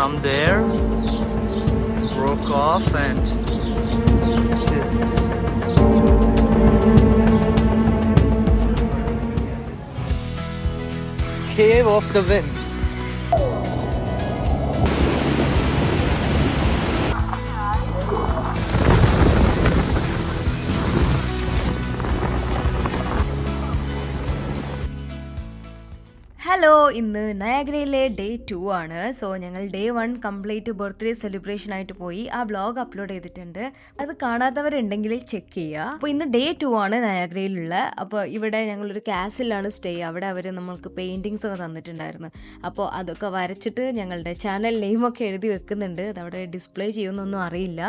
from there, broke off and just Cave of the Winds. Hello, ഇന്ന് നയാഗ്രയിലെ day 2 ആണ്. So ഞങ്ങൾ day 1 complete birthday celebration ആയിട്ട് പോയി. ആ വ്ളോഗ് അപ്ലോഡ് ചെയ്തിട്ടുണ്ട്, അത് കാണാത്തവരുണ്ടെങ്കിൽ ചെക്ക് ചെയ്യുക. അപ്പോൾ ഇന്ന് ഡേ 2 ആണ് നയാഗ്രയിലുള്ള. അപ്പോൾ ഇവിടെ ഞങ്ങളൊരു കാസിലാണ് സ്റ്റേ. അവിടെ അവർ നമ്മൾക്ക് പെയിൻറ്റിങ്സ് ഒക്കെ തന്നിട്ടുണ്ടായിരുന്നു. അപ്പോൾ അതൊക്കെ വരച്ചിട്ട് ഞങ്ങളുടെ ചാനൽ നെയിമൊക്കെ എഴുതി വെക്കുന്നുണ്ട്. അതവിടെ ഡിസ്പ്ലേ ചെയ്യുമെന്നൊന്നും അറിയില്ല.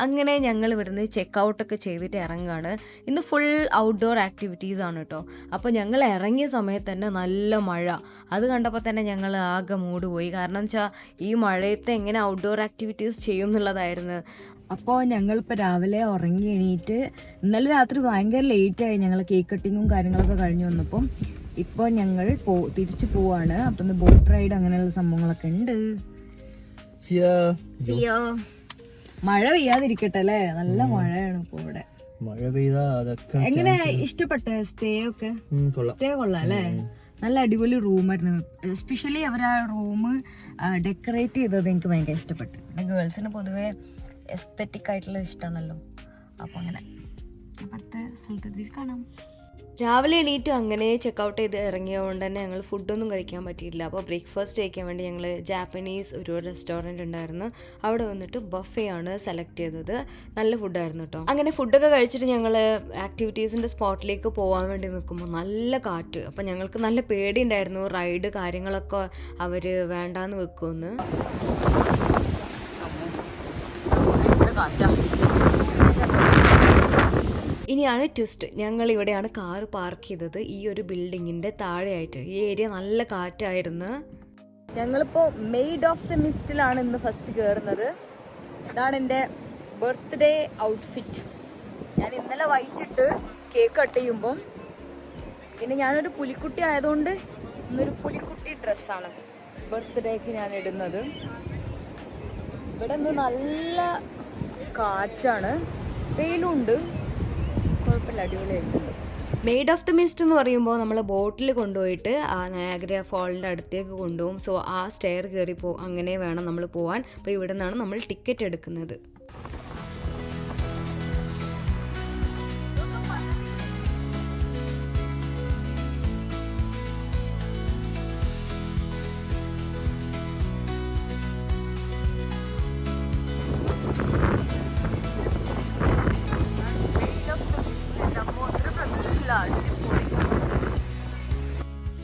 അങ്ങനെ ഞങ്ങൾ ഇവിടുന്ന് ചെക്കൗട്ടൊക്കെ ചെയ്തിട്ട് ഇറങ്ങുകയാണ്. ഇന്ന് ഫുൾ ഔട്ട്ഡോർ ആക്ടിവിറ്റീസ് ആണ് കേട്ടോ. അപ്പോൾ ഞങ്ങൾ ഇറങ്ങിയ സമയത്ത് തന്നെ നല്ല മഴ. അത് കണ്ടപ്പോൾ തന്നെ ഞങ്ങൾ ആകെ മൂഡ് പോയി. കാരണം വെച്ചാൽ ഈ മഴയത്ത് എങ്ങനെ ഔട്ട്ഡോർ ആക്ടിവിറ്റീസ് ചെയ്യും എന്നുള്ളതായിരുന്നു. അപ്പോൾ ഞങ്ങളിപ്പോൾ രാവിലെ ഉറങ്ങി എണീറ്റ് ഇന്നലെ രാത്രി ഭയങ്കര ലേറ്റായി. ഞങ്ങൾ കേക്ക് കട്ടിങ്ങും കാര്യങ്ങളൊക്കെ കഴിഞ്ഞ് വന്നപ്പം ഇപ്പോൾ ഞങ്ങൾ തിരിച്ചു പോവാണ്. അപ്പം ഇന്ന് ബോട്ട് റൈഡ് അങ്ങനെയുള്ള സംഭവങ്ങളൊക്കെ ഉണ്ട്. സിയോ മഴ പെയ്യാതിരിക്കട്ടെ അല്ലേ, നല്ല മഴയാണ് ഇപ്പോൾ ഇവിടെ. മഴ പെയ്താ അതൊക്കെ എങ്ങനെ ഇഷ്ടപ്പെട്ട സ്റ്റേ ഒക്കെ? സ്റ്റേ കൊള്ളാം അല്ലേ, നല്ല അടിപൊളി റൂമായിരുന്നു. എസ്പെഷ്യലി അവർ ആ റൂം ഡെക്കറേറ്റ് ചെയ്തത് എനിക്ക് ഭയങ്കര ഇഷ്ടപ്പെട്ടു. പിന്നെ ഗേൾസിന് പൊതുവെ എസ്തെറ്റിക് ആയിട്ടുള്ള ഇഷ്ടമാണല്ലോ. അപ്പോൾ അങ്ങനെ അടുത്ത സ്ഥലത്ത് കാണാം. രാവിലെ എണീറ്റ് അങ്ങനെ ചെക്കൗട്ട് ചെയ്ത് ഇറങ്ങിയതുകൊണ്ട് തന്നെ ഞങ്ങൾ ഫുഡൊന്നും കഴിക്കാൻ പറ്റിയില്ല. അപ്പോൾ ബ്രേക്ക്ഫാസ്റ്റ് കഴിക്കാൻ വേണ്ടി ഞങ്ങൾ ജാപ്പനീസ് ഒരു റെസ്റ്റോറൻറ്റ് ഉണ്ടായിരുന്നു, അവിടെ വന്നിട്ട് ബഫേ ആണ് സെലക്ട് ചെയ്തത്. നല്ല ഫുഡായിരുന്നു കേട്ടോ. അങ്ങനെ ഫുഡൊക്കെ കഴിച്ചിട്ട് ഞങ്ങൾ ആക്ടിവിറ്റീസിൻ്റെ സ്പോട്ടിലേക്ക് പോകാൻ വേണ്ടി നിൽക്കുമ്പോൾ നല്ല കാറ്റ്. അപ്പോൾ ഞങ്ങൾക്ക് നല്ല പേടിയുണ്ടായിരുന്നു, റൈഡ് കാര്യങ്ങളൊക്കെ അവർ വേണ്ടാന്ന് വെക്കുമെന്ന്. ഇനിയാണ് ട്വിസ്റ്റ്. ഞങ്ങൾ ഇവിടെയാണ് കാറ് പാർക്ക് ചെയ്തത്, ഈ ഒരു ബിൽഡിങ്ങിൻ്റെ താഴെയായിട്ട്. ഈ ഏരിയ നല്ല കാറ്റായിരുന്നു. ഞങ്ങളിപ്പോൾ മെയ്ഡ് ഓഫ് ദ മിസ്റ്റിലാണ് ഇന്ന് ഫസ്റ്റ് കയറുന്നത്. ഇതാണ് എൻ്റെ ബർത്ത്ഡേ ഔട്ട്ഫിറ്റ്. ഞാൻ ഇന്നലെ വൈറ്റ് ഇട്ട് കേക്ക് കട്ട് ചെയ്യുമ്പം പിന്നെ ഞാനൊരു പുലിക്കുട്ടി ആയതുകൊണ്ട് ഇന്നൊരു പുലിക്കുട്ടി ഡ്രസ്സാണ് ബർത്ത്ഡേക്ക് ഞാൻ ഇടുന്നത്. ഇവിടെ നിന്ന് നല്ല കാറ്റാണ്, വെയിലുണ്ട്, കുഴപ്പമില്ല, അടിപൊളിയായിട്ടുണ്ട്. മെയ്ഡ് ഓഫ് ദ മിസ്റ്റ് എന്ന് പറയുമ്പോൾ നമ്മൾ ബോട്ടിൽ കൊണ്ടുപോയിട്ട് ആ നയാഗ്ര ഫോളിൻ്റെ അടുത്തേക്ക് കൊണ്ടുപോകും. സോ ആ സ്റ്റെയർ കയറി അങ്ങനെ വേണം നമ്മൾ പോകാൻ. അപ്പോൾ ഇവിടെ നിന്നാണ് നമ്മൾ ടിക്കറ്റ് എടുക്കുന്നത്.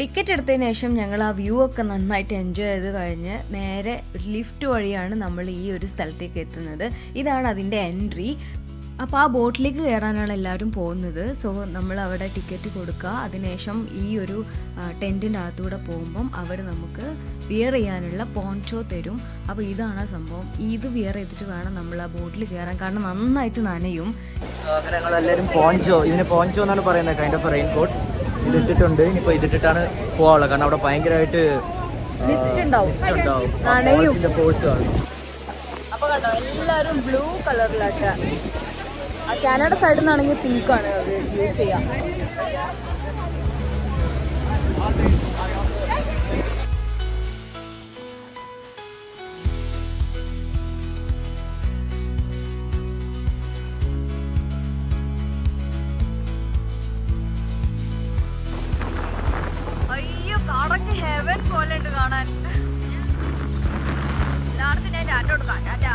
ടിക്കറ്റ് എടുത്തതിന് ശേഷം ഞങ്ങൾ ആ വ്യൂ ഒക്കെ നന്നായിട്ട് എൻജോയ് ചെയ്ത് കഴിഞ്ഞ് നേരെ ഒരു ലിഫ്റ്റ് വഴിയാണ് നമ്മൾ ഈ ഒരു സ്ഥലത്തേക്ക് എത്തുന്നത്. ഇതാണ് അതിൻ്റെ എൻട്രി. അപ്പോൾ ആ ബോട്ടിലേക്ക് കയറാനാണ് എല്ലാവരും പോകുന്നത്. സോ നമ്മൾ അവിടെ ടിക്കറ്റ് കൊടുക്കുക. അതിനുശേഷം ഈ ഒരു ടെൻറ്റിൻ്റെ അകത്തൂടെ പോകുമ്പം അവർ നമുക്ക് വിയർ ചെയ്യാനുള്ള പോൺചോ തരും. അപ്പോൾ ഇതാണ് സംഭവം. ഇത് വിയർ ചെയ്തിട്ട് വേണം നമ്മൾ ആ ബോട്ടിൽ കയറാൻ, കാരണം നന്നായിട്ട് നനയും. അങ്ങനെ ഞങ്ങളെല്ലാവരും പോൺചോ, ഇതിന് പോൺചോ എന്നാണ് പറയുന്നത്, കൈൻഡ് ഓഫ് റെയിൻ കോട്ട് ഇതിട്ടിട്ടുണ്ട്. ഇനിയിപ്പോൾ ഇതിട്ടിട്ടാണ് പോകാനുള്ളത്, കാരണം അവിടെ ഭയങ്കരമായിട്ട് ഫോഴ്സ് ആണ്. അപ്പോൾ കണ്ടോ എല്ലാവരും ബ്ലൂ കളറിലായിട്ട്. കാനഡ സൈഡിൽ നിന്നാണെങ്കിൽ പിങ്ക് ആണ് അവർ യൂസ് ചെയ്യാം. അയ്യോ, കാടൊക്കെ ഹെവൻ പോലെ ഉണ്ട് കാണാൻ. എല്ലാവർക്കും ഞാൻ ടാറ്റ കൊടുക്കാം. Tata.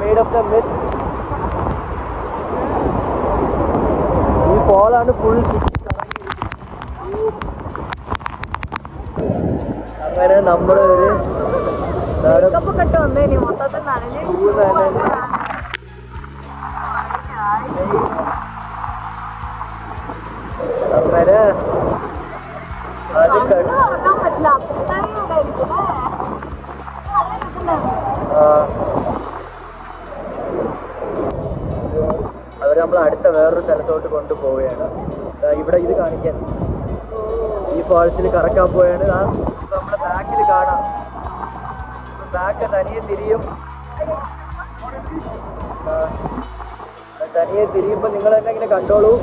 Made of the mist. ഈ പോളാണ് ഫുൾ അങ്ങനെ നമ്മുടെ ഒരു മൊത്തത്തിൽ നനഞ്ഞ് അങ്ങനെ അവർ നമ്മൾ അടുത്ത വേറൊരു സ്ഥലത്തോട്ട് കൊണ്ടുപോവുകയാണ്. ഇവിടെ ഇത് കാണിക്കാൻ ഈ ഫാൾസിൽ കറക്കാൻ പോവുകയാണ്. നമ്മുടെ ബാക്കിൽ കാണാം, ബാക്ക് തനിയെ തിരിയും. തനിയെ തിരിയുമ്പോൾ നിങ്ങൾ തന്നെ ഇങ്ങനെ കണ്ടോളൂ.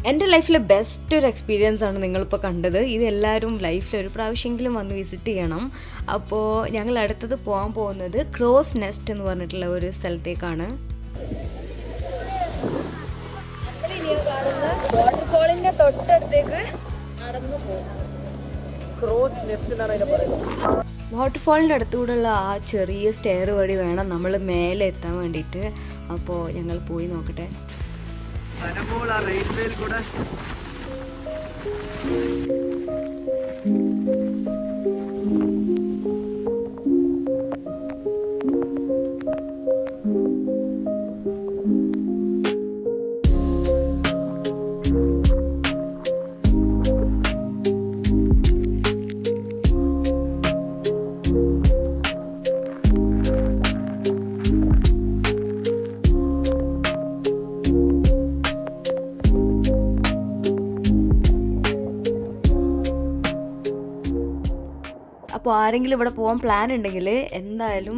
എൻ്റെ ലൈഫിലെ ബെസ്റ്റ് ഒരു എക്സ്പീരിയൻസ് ആണ് നിങ്ങളിപ്പോൾ കണ്ടത്. ഇതെല്ലാവരും ലൈഫിൽ ഒരു പ്രാവശ്യമെങ്കിലും വന്ന് വിസിറ്റ് ചെയ്യണം. അപ്പോൾ ഞങ്ങൾ അടുത്തത് പോകാൻ പോകുന്നത് ക്രോസ് നെസ്റ്റ് എന്ന് പറഞ്ഞിട്ടുള്ള ഒരു സ്ഥലത്തേക്കാണ്. വാട്ടർഫോളിൻ്റെ തൊട്ടടുത്തേക്ക് നടന്നു പോകും. ക്രോസ് നെസ്റ്റ് എന്നാണ് അതിനെ പറയുന്നത്. വാട്ടർഫോളിൻ്റെ അടുത്തുകൂടെയുള്ള ആ ചെറിയ സ്റ്റെയർ വഴി വേണം നമ്മൾ മേലെ എത്താൻ വേണ്ടിയിട്ട്. അപ്പോൾ ഞങ്ങൾ പോയി നോക്കട്ടെ. റെയിൽവേയിൽ കൂടെ അപ്പോൾ ആരെങ്കിലും ഇവിടെ പോകാൻ പ്ലാൻ ഉണ്ടെങ്കിൽ എന്തായാലും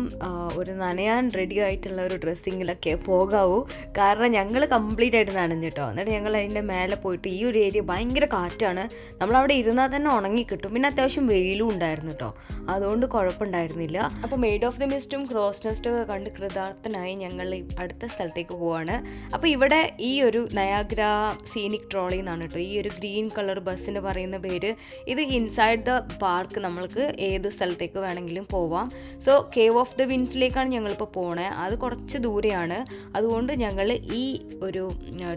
ഒരു നനയാൻ റെഡി ആയിട്ടുള്ള ഒരു ഡ്രസ്സിങ്ങിലൊക്കെ പോകാവൂ. കാരണം ഞങ്ങൾ കംപ്ലീറ്റ് ആയിട്ട് നനഞ്ഞു കേട്ടോ. എന്നിട്ട് ഞങ്ങൾ അതിൻ്റെ മേലെ പോയിട്ട് ഈ ഒരു ഏരിയ ഭയങ്കര കാറ്റാണ്. നമ്മളവിടെ ഇരുന്നാൽ തന്നെ ഉണങ്ങി കിട്ടും. പിന്നെ അത്യാവശ്യം വെയിലും ഉണ്ടായിരുന്നു കേട്ടോ, അതുകൊണ്ട് കുഴപ്പമുണ്ടായിരുന്നില്ല. അപ്പോൾ മെയ്ഡ് ഓഫ് ദി മിസ്റ്റും ക്രോസ് നെസ്റ്റും ഒക്കെ കണ്ട് കൃതാർത്ഥനായി ഞങ്ങൾ അടുത്ത സ്ഥലത്തേക്ക് പോവാണ്. അപ്പോൾ ഇവിടെ ഈ ഒരു നയാഗ്ര സീനിക് ട്രോളി എന്നാണ് കേട്ടോ ഈ ഒരു ഗ്രീൻ കളർ ബസ്സിന് പറയുന്ന പേര്. ഇത് ഇൻസൈഡ് ദ പാർക്ക് നമ്മൾക്ക് ഏത് സ്ഥലത്തേക്ക് വേണമെങ്കിലും പോവാം. സോ കേവ് ഓഫ് ദ വിൻസിലേക്കാണ് ഞങ്ങളിപ്പോൾ പോണേ. അത് കുറച്ച് ദൂരെയാണ്, അതുകൊണ്ട് ഞങ്ങൾ ഈ ഒരു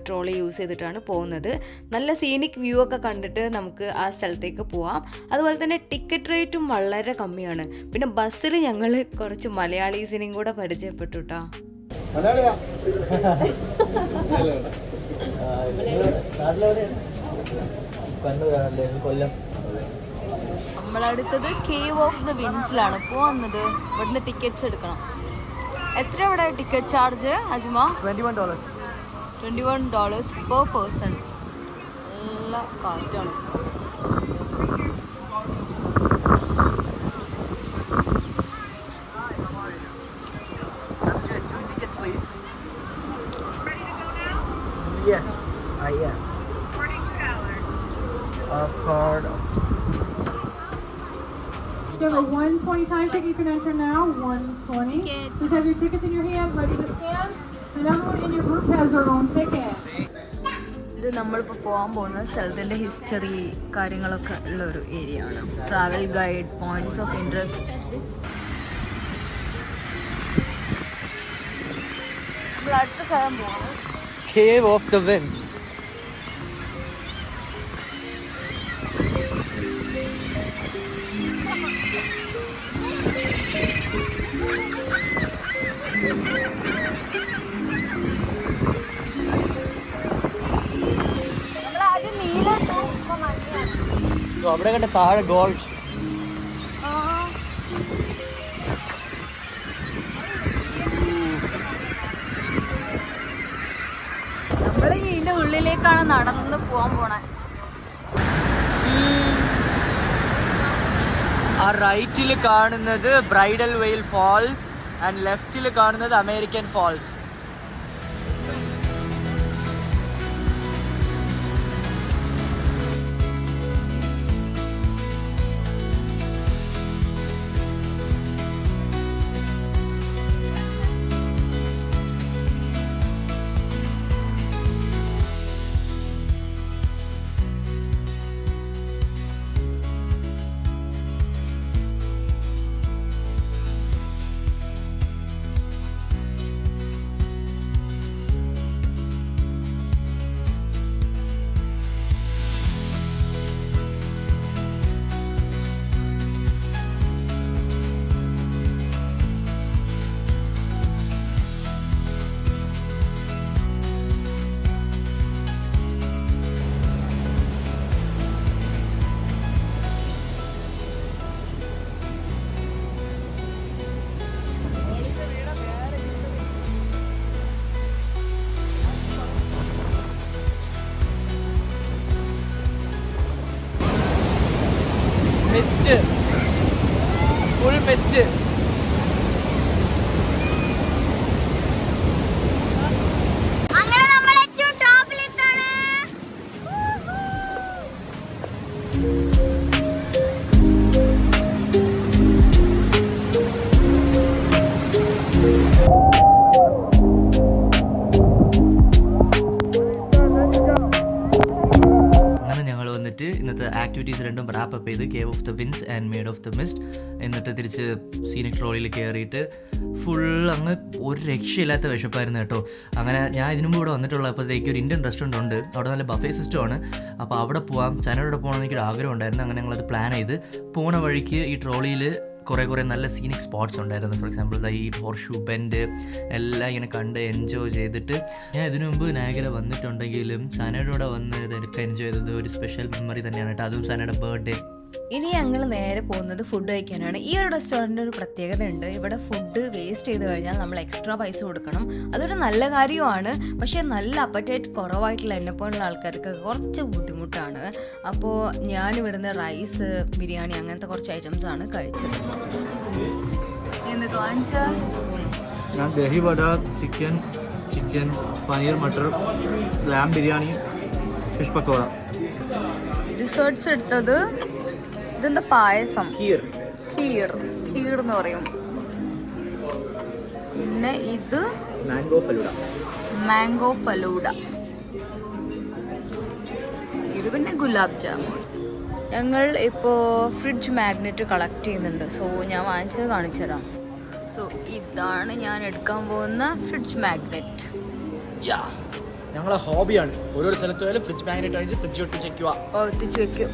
ട്രോളി യൂസ് ചെയ്തിട്ടാണ് പോകുന്നത്. നല്ല സീനിക് വ്യൂ ഒക്കെ കണ്ടിട്ട് നമുക്ക് ആ സ്ഥലത്തേക്ക് പോവാം. അതുപോലെ തന്നെ ടിക്കറ്റ് റേറ്റും വളരെ കമ്മിയാണ്. പിന്നെ ബസ്സിൽ ഞങ്ങൾ കുറച്ച് മലയാളീസിനെയും കൂടെ പരിചയപ്പെട്ടു കേട്ടോ. കൊല്ലം. നമ്മളടുത്തത് കേവ് ഓഫ് ദ വിൻസിലാണ് പോകുന്നത്. ഇവിടുന്ന് ടിക്കറ്റ്സ് എടുക്കണം. എത്ര ഇവിടെ ടിക്കറ്റ് ചാർജ് അജ്മ? $21 per person. നല്ല കാറ്റാണ്. Yes, I am. Card. You have a 120 time ticket. You can enter now. 120. Just have your tickets in your hand, ready to scan. And everyone in your group has their own ticket. ഇത് നമ്മളിപ്പോൾ പോകാൻ പോകുന്ന സ്ഥലത്തിൻ്റെ history കാര്യങ്ങളൊക്കെ ഉള്ള ഒരു area ആണ്. Travel guide, points of interest. നമ്മൾ അടുത്ത സ്ഥലം പോകാം. Cave of the Winds. അവിടെ കണ്ട താഴെ ഗോൾഡ്. നമ്മൾ ഇതിന്റെ ഉള്ളിലേക്കാണ് നടന്ന് പോകാൻ പോണേ. ആ റൈറ്റിൽ കാണുന്നത് ബ്രൈഡൽ വെയിൽ ഫാൾസ് ആൻഡ് ലെഫ്റ്റിൽ കാണുന്നത് അമേരിക്കൻ ഫാൾസ്. ബെസ്റ്റ്. ഇന്നത്തെ ആക്ടിവിറ്റീസ് രണ്ടും റാപ്പപ്പ് ചെയ്ത് cave of the winds and maid of the mist, എന്നിട്ട് തിരിച്ച് സീനിക് ട്രോളിയിൽ കയറിയിട്ട് ഫുൾ അങ്ങ് ഒരു രക്ഷയില്ലാത്ത വിശപ്പായിരുന്നു കേട്ടോ. അങ്ങനെ ഞാൻ ഇതിനു മുമ്പ് ഇവിടെ വന്നിട്ടുള്ളപ്പോഴത്തേക്ക് ഒരു ഇന്ത്യൻ റെസ്റ്റോറൻറ്റ് ഉണ്ട്, അവിടെ നല്ല ബഫേ സിസ്റ്റമാണ്. അപ്പോൾ അവിടെ പോകാം, ചാനലോടെ പോകണമെന്ന് എനിക്കൊരു ആഗ്രഹം ഉണ്ടായിരുന്നു. അങ്ങനെ ഞങ്ങളത് പ്ലാൻ ചെയ്ത് പോണ വഴിക്ക് ഈ ട്രോളിയിൽ കുറേ നല്ല സീനിക് സ്പോട്ട്സ് ഉണ്ടായിരുന്നു. ഫോർ എക്സാമ്പിൾ ഈ ഹോർഷൂ ബെൻഡ് എല്ലാം ഇങ്ങനെ കണ്ട് എൻജോയ് ചെയ്തിട്ട്, ഞാൻ ഇതിനു മുമ്പ് നയാഗ്ര വന്നിട്ടുണ്ടെങ്കിലും സനയുടെ വന്ന് ഇതൊക്കെ എൻജോയ് ചെയ്തത് ഒരു സ്പെഷ്യൽ മെമ്മറി തന്നെയാണ് കേട്ടോ. അതും സനയുടെ ബർത്ത്ഡേ. ഇനി ഞങ്ങൾ നേരെ പോകുന്നത് ഫുഡ് കഴിക്കാനാണ്. ഈ ഒരു റെസ്റ്റോറൻറ്റിൻ്റെ ഒരു പ്രത്യേകത ഉണ്ട്, ഇവിടെ ഫുഡ് വേസ്റ്റ് ചെയ്ത് കഴിഞ്ഞാൽ നമ്മൾ എക്സ്ട്രാ പൈസ കൊടുക്കണം. അതൊരു നല്ല കാര്യമാണ്, പക്ഷേ നല്ല അപ്പറ്റൈറ്റ് കുറവായിട്ടുള്ള എന്നെപ്പോലുള്ള ആൾക്കാർക്ക് കുറച്ച് ബുദ്ധിമുട്ടാണ്. അപ്പോൾ ഞാനിവിടുന്ന് റൈസ്, ബിരിയാണി അങ്ങനത്തെ കുറച്ച് ഐറ്റംസാണ് കഴിച്ചത്. എന്ത് കാണിച്ചാൽ ഞാൻ ദഹി വട, ചിക്കൻ പനീർ മട്ടർ, ലാം ബിരിയാണി, ഫിഷ് പക്കോട. റിസോർട്ട്സ് എടുത്തത് ഇതെന്താ പായസം, ഖീർ എന്ന് പറയും. പിന്നെ ഇത് മാംഗോ ഫലൂഡ, ഇത് പിന്നെ ഗുലാബ് ജാമുൻ. ഞങ്ങൾ ഇപ്പോൾ ഫ്രിഡ്ജ് മാഗ്നറ്റ് കളക്ട് ചെയ്യുന്നുണ്ട്. സോ ഞാൻ വാങ്ങിച്ചത് കാണിച്ചു തരാം. സോ ഇതാണ് ഞാൻ എടുക്കാൻ പോകുന്ന ഫ്രിഡ്ജ് മാഗ്നറ്റ്. ഞങ്ങളെ ഹോബിയാണ്, ഓരോ സ്ഥലത്ത് പോയാലും ഫ്രിഡ്ജ് മാഗ്നറ്റ് അടിച്ച് ഫ്രിഡ്ജ് ഒട്ടിച്ച് വെക്കും.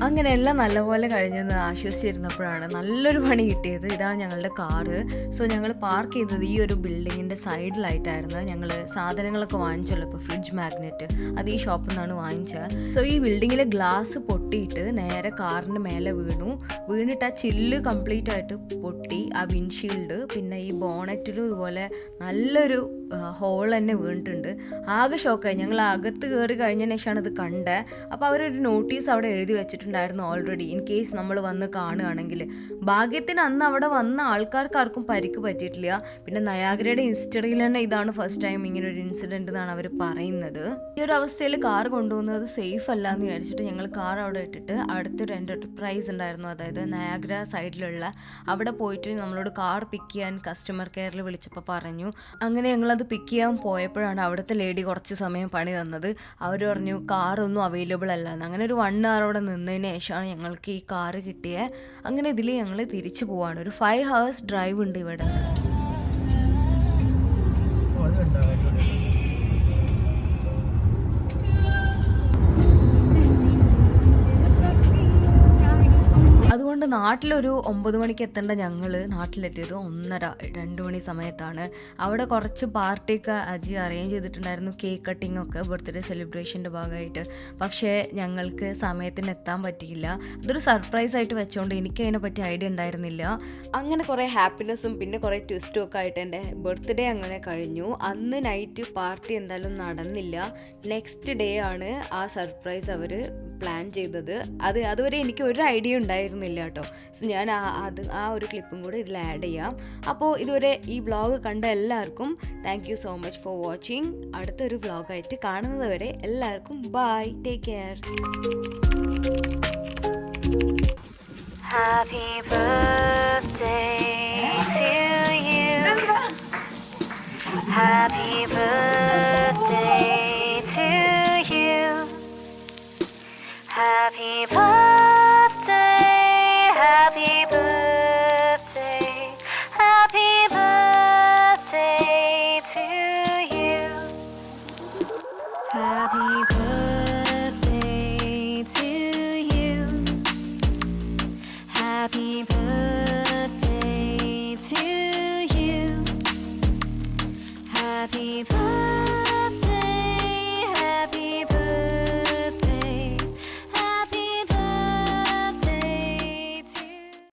അങ്ങനെ എല്ലാം നല്ലപോലെ കഴിഞ്ഞെന്ന് ആശ്വസിച്ചിരുന്നപ്പോഴാണ് നല്ലൊരു പണി കിട്ടിയത്. ഇതാണ് ഞങ്ങളുടെ കാറ്. സോ ഞങ്ങൾ പാർക്ക് ചെയ്തത് ഈ ഒരു ബിൽഡിങ്ങിൻ്റെ സൈഡിലായിട്ടായിരുന്നു. ഞങ്ങൾ സാധനങ്ങളൊക്കെ വാങ്ങിച്ചല്ലോ, ഇപ്പോൾ ഫ്രിഡ്ജ് മാഗ്നറ്റ് അത് ഈ ഷോപ്പിൽ നിന്നാണ് വാങ്ങിച്ചത്. സോ ഈ ബിൽഡിങ്ങിലെ ഗ്ലാസ് പൊട്ടിയിട്ട് നേരെ കാറിൻ്റെ മേലെ വീണിട്ട് ആ ചില്ല് കംപ്ലീറ്റ് ആയിട്ട് പൊട്ടി. ആ വിൻഷീൽഡ് പിന്നെ ഈ ബോണറ്റിലും ഇതുപോലെ നല്ലൊരു ഹോൾ തന്നെ വീണിട്ടുണ്ട്. ആകെ ഷോക്കായി. ഞങ്ങൾ അകത്ത് കയറി കഴിഞ്ഞതിന് ശേഷമാണ് ഇത് കണ്ടത്. അപ്പോൾ അവരൊരു നോട്ടീസ് അവിടെ എഴുതി വെച്ചിട്ടുണ്ടായിരുന്നു ഓൾറെഡി, ഇൻ കേസ് നമ്മൾ വന്ന് കാണുകയാണെങ്കിൽ. ഭാഗ്യത്തിന് അന്ന് അവിടെ വന്ന ആൾക്കാർക്ക് ആർക്കും പരിക്ക് പറ്റിയിട്ടില്ല. പിന്നെ നയാഗ്രയുടെ ഹിസ്റ്ററിയിൽ തന്നെ ഇതാണ് ഫസ്റ്റ് ടൈം ഇങ്ങനെ ഒരു ഇൻസിഡൻറ്റ് എന്നാണ് അവർ പറയുന്നത്. ഈ ഒരു അവസ്ഥയിൽ കാർ കൊണ്ടുപോകുന്നത് സേഫ് അല്ല എന്ന് വിചാരിച്ചിട്ട് ഞങ്ങൾ കാർ അവിടെ ഇട്ടിട്ട് അടുത്തൊരു എൻ്റർപ്രൈസ് ഉണ്ടായിരുന്നു, അതായത് നയാഗ്ര സൈഡിലുള്ള അവിടെ പോയിട്ട് നമ്മളോട് കാർ പിക്ക് ചെയ്യാൻ കസ്റ്റമർ കെയറിൽ വിളിച്ചപ്പോൾ പറഞ്ഞു. അങ്ങനെ ഞങ്ങളത് പിക്ക് ചെയ്യാൻ പോയപ്പോഴാണ് അവിടുത്തെ ലേഡി കുറച്ച് സമയം പണി തന്നത്. അവർ പറഞ്ഞു കാറൊന്നും അവൈലബിൾ അല്ല എന്ന്. അങ്ങനെ ഒരു 1 hour അവിടെ നിന്നതിന് ശേഷമാണ് ഞങ്ങൾക്ക് ഈ കാറ് കിട്ടിയത്. അങ്ങനെ ഇതിൽ ഞങ്ങൾ തിരിച്ചു പോവാണ്. ഒരു 5 hours ഡ്രൈവ് ഉണ്ട് ഇവിടെ. അതുകൊണ്ട് നാട്ടിലൊരു 9 മണിക്ക് എത്തേണ്ട ഞങ്ങൾ നാട്ടിലെത്തിയത് 1:30-2 മണി സമയത്താണ്. അവിടെ കുറച്ച് പാർട്ടിയൊക്കെ അജി അറേഞ്ച് ചെയ്തിട്ടുണ്ടായിരുന്നു, കേക്ക് കട്ടിംഗ് ഒക്കെ ബർത്ത്ഡേ സെലിബ്രേഷൻ്റെ ഭാഗമായിട്ട്. പക്ഷേ ഞങ്ങൾക്ക് സമയത്തിന് എത്താൻ പറ്റിയില്ല. അതൊരു സർപ്രൈസ് ആയിട്ട് വെച്ചോണ്ട് എനിക്ക് അതിനെപ്പറ്റി ഐഡിയ ഉണ്ടായിരുന്നില്ല. അങ്ങനെ കുറേ ഹാപ്പിനെസ്സും പിന്നെ കുറേ ട്വിസ്റ്റും ഒക്കെ ആയിട്ട് എൻ്റെ ബർത്ത്ഡേ അങ്ങനെ കഴിഞ്ഞു. അന്ന് നൈറ്റ് പാർട്ടി എന്തായാലും നടന്നില്ല. നെക്സ്റ്റ് ഡേ ആണ് ആ സർപ്രൈസ് അവർ പ്ലാൻ ചെയ്തത്. അതുവരെ എനിക്ക് ഒരു ഐഡിയ ഉണ്ടായിരുന്നില്ല കേട്ടോ. സോ ഞാൻ ആ ഒരു ക്ലിപ്പും കൂടെ ഇതിൽ ആഡ് ചെയ്യാം. അപ്പോൾ ഇതുവരെ ഈ വ്ളോഗ് കണ്ട എല്ലാവർക്കും thank you so much for watching. അടുത്തൊരു വ്ളോഗായിട്ട് കാണുന്നത് വരെ എല്ലാവർക്കും bye, take care. Happy birthday to you. Happy birthday to you. Happy birthday, happy birthday, happy birthday to you. Happy birthday.